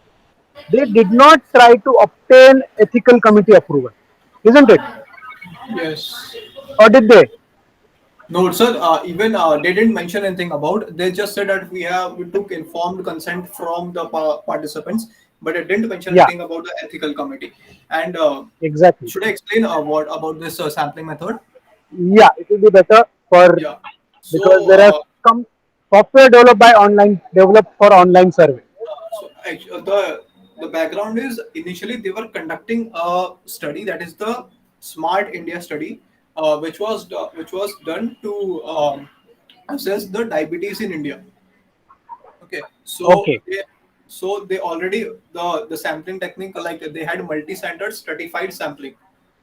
they did not try to obtain ethical committee approval, isn't it? yes. Or did they? No, sir. Even they didn't mention anything about. They just said that we took informed consent from the participants, but it didn't mention Yeah, anything about the ethical committee. And exactly. should I explain what about this sampling method? Yeah, it will be better for, Yeah. because So there are some software developed for online survey. the background is initially they were conducting a study, that is the Smart India study, which was done to assess the diabetes in India. Okay, Okay. so they already the sampling technique, like they had multi-centered stratified sampling.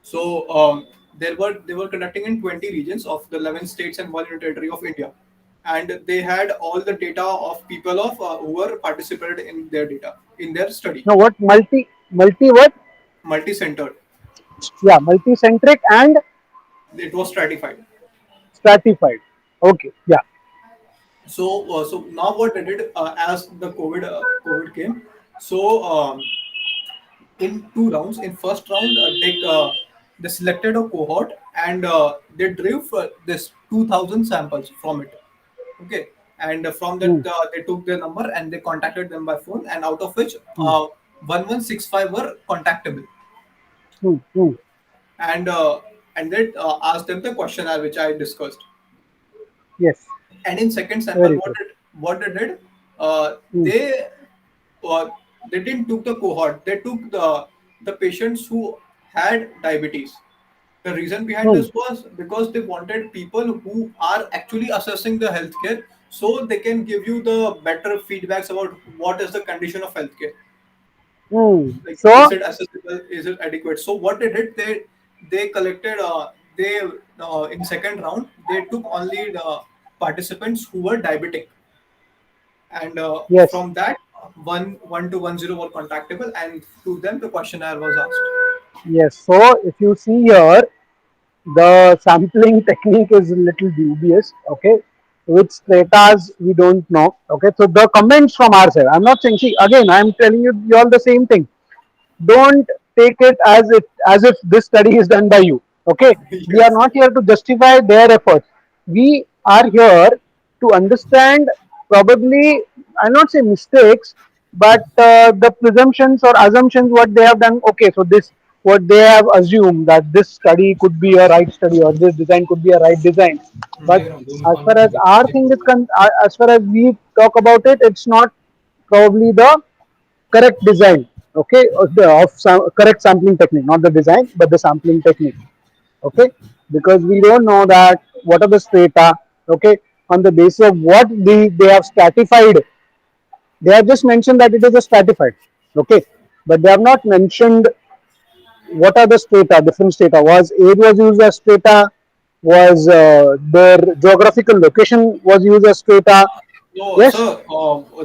So they were conducting in 20 regions of the 11 states and one territory of India, and they had all the data of people of who were participated in their data in their study. Now what multi what? Multi-centered, Yeah, multicentric and it was stratified. stratified. Okay. Yeah. So now what they did, as the COVID came, so in two rounds. In first round, they selected a cohort, and they drew this 2,000 samples from it. Okay, and from that Hmm, they took their number and they contacted them by phone, and out of which hmm, 1165 were contactable, hmm, hmm. and they asked them the questionnaire which I discussed. Yes. And in second sample, Very true. what they did, uh, Hmm, they uh, they didn't took the cohort. They took the patients who had diabetes. The reason behind hmm, this was because they wanted people who are actually assessing the healthcare, so they can give you the better feedbacks about what is the condition of healthcare. hmm. Like, is So it accessible? Is it adequate? So what they did, they collected they in second round they took only the participants who were diabetic, and yes, from that, 1 to 10 were contactable, and to them the questionnaire was asked. yes. So if you see here, the sampling technique is a little dubious. Okay, which stratas we don't know. Okay, so the comments from our side. I'm not saying. See, again, I'm telling you all the same thing. Don't take it as if this study is done by you. Okay, we are Yes. not here to justify their efforts. We are here to understand, probably, I'll not say mistakes, but the presumptions or assumptions what they have done. Okay, so this, what they have assumed, that this study could be a right study or this design could be a right design. But as far as our thing is as far as we talk about it, it's not probably the correct design. Okay, correct sampling technique, not the design but the sampling technique. Okay, because we don't know that what are the strata. Okay, on the basis of what they have stratified, they have just mentioned that it is a stratified. Okay, but they have not mentioned what are the strata, different strata. Was age was used as strata? Was their geographical location was used as strata? So, Yes. sir,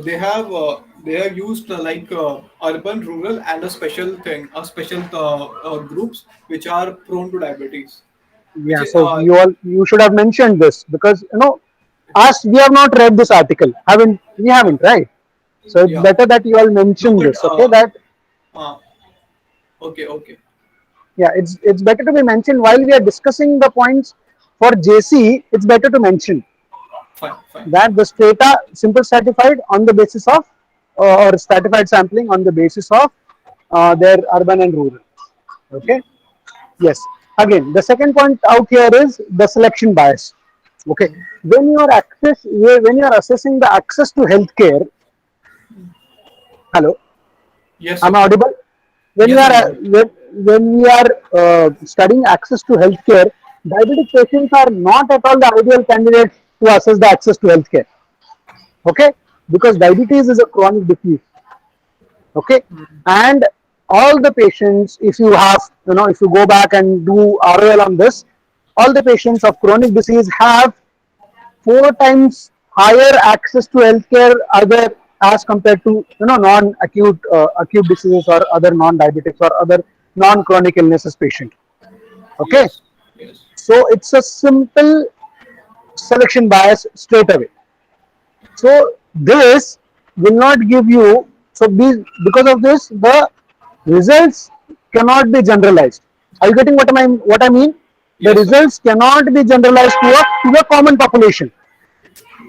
they have used urban, rural, and a special thing, a special groups which are prone to diabetes. Which Yeah, is, so you should have mentioned this, because us, we have not read this article, haven't we? Haven't, right? So it's yeah, better that you all no, mention but this. Okay, that, uh, okay, okay, yeah, it's better to be mentioned while we are discussing the points for JC. It's better to mention fine, fine. that the strata simple stratified on the basis of or stratified sampling on the basis of their urban and rural. Okay. Yes. Again, the second point out here is the selection bias. Okay. When you are assessing the access to healthcare, hello, Yes, am sir. I audible? When Yes, you sir, are you're audible. when we are studying access to healthcare, diabetic patients are not at all the ideal candidates to assess the access to healthcare. Okay, because diabetes is a chronic disease. Okay, and all the patients, if you have, if you go back and do ROL on this, all the patients of chronic disease have 4 times higher access to healthcare other as compared to non-acute acute diseases or other non-diabetics or other non-chronic illnesses patient. Okay, Yes. Yes. so it's a simple selection bias straight away. So this will not give you, so because of this the results cannot be generalized. Are you getting what I mean? The Yes, sir. results cannot be generalized to a common population.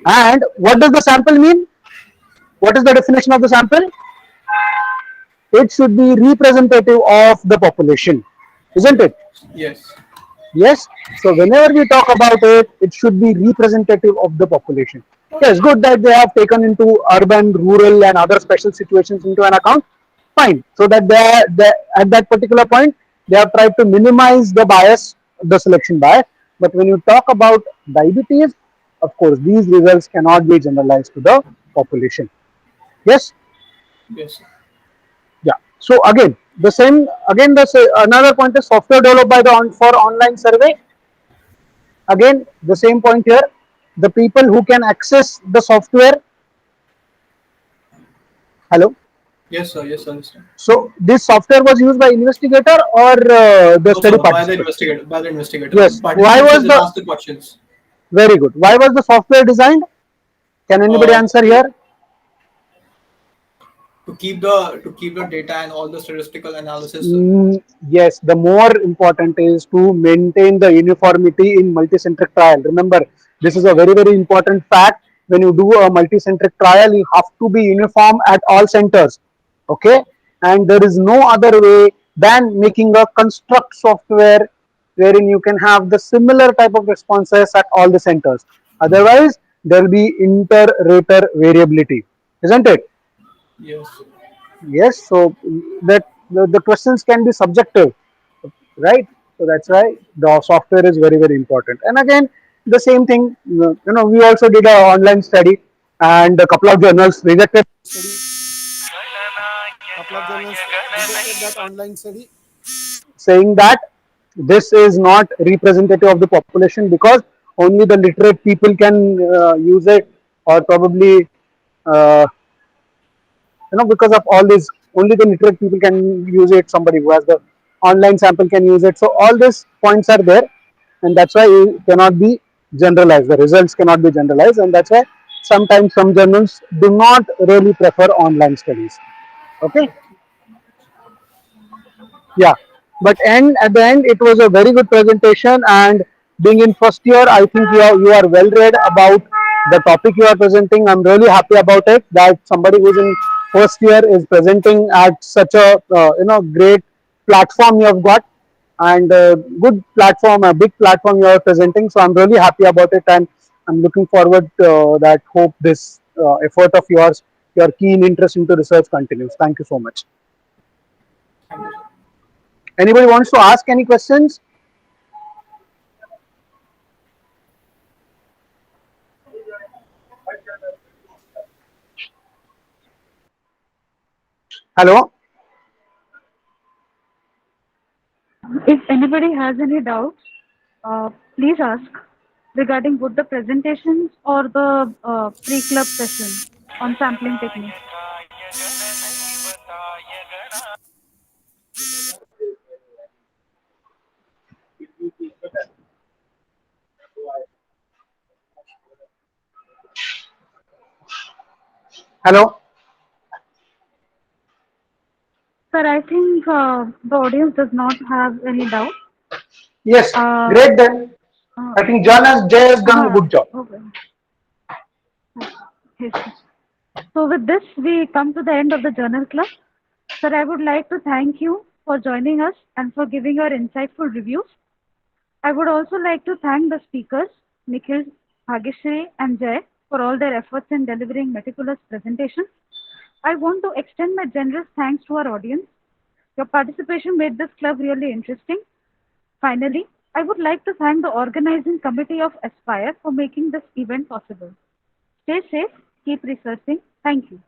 And what does the sample mean? What is the definition of the sample? It should be representative of the population, isn't it? Yes. Yes. So whenever we talk about it, it should be representative of the population. Yes, good that they have taken into urban, rural, and other special situations into an account. Fine. So that they at that particular point they have tried to minimize the bias, the selection bias. But when you talk about diabetes, of course, these results cannot be generalized to the population. Yes. Yes, sir. Yeah. So again, the same again another point is software developed by the for online survey. Again, the same point here. The people who can access the software. Hello. Yes, sir. Yes, sir. Understand. So this software was used by investigator or the No, study sir. By the participants. investigator. By the investigator. Yes. Why Participants was can just the ask the questions very good? Why was the software designed? Can anybody uh, answer here? to keep the data and all the statistical analysis. Yes, the more important is to maintain the uniformity in multicentric trial. Remember, this is a very, very important fact. When you do a multicentric trial, you have to be uniform at all centers. Okay, and there is no other way than making a construct software wherein you can have the similar type of responses at all the centers. Otherwise, there will be inter-rater variability, isn't it? Yes. Yes, so that the questions can be subjective, right? So that's why the software is very, very important. And again, the same thing, we also did an online study and a couple of journals rejected that online study, saying that this is not representative of the population because only the literate people can use it, or probably uh, because of all this, only the literate people can use it, somebody who has the online sample can use it. So all these points are there, and that's why it cannot be generalized, the results cannot be generalized, and that's why sometimes some journals do not really prefer online studies. Okay. Yeah, but at the end it was a very good presentation, and being in first year, I think you are well read about the topic you are presenting. I'm really happy about it that somebody who's in first year is presenting at such a great platform you have got, and good platform, a big platform you are presenting. So I'm really happy about it, and I'm looking forward that hope this effort of yours, your keen interest into research continues. Thank you so much. Thank you, sir. Anybody wants to ask any questions? Hello. If anybody has any doubts, please ask regarding both the presentations or the pre-club session on sampling techniques. Hello. Sir, I think the audience does not have any doubt. Yes. Uh, Great then. I think Jay has done a good job. okay. Yes, yes. So with this, we come to the end of the journal club. Sir, I would like to thank you for joining us and for giving your insightful reviews. I would also like to thank the speakers, Nikhil, Bhagyashree, and Jay, for all their efforts in delivering meticulous presentations. I want to extend my generous thanks to our audience. Your participation made this club really interesting. Finally, I would like to thank the organizing committee of Aspire for making this event possible. Stay safe, keep researching. Thank you.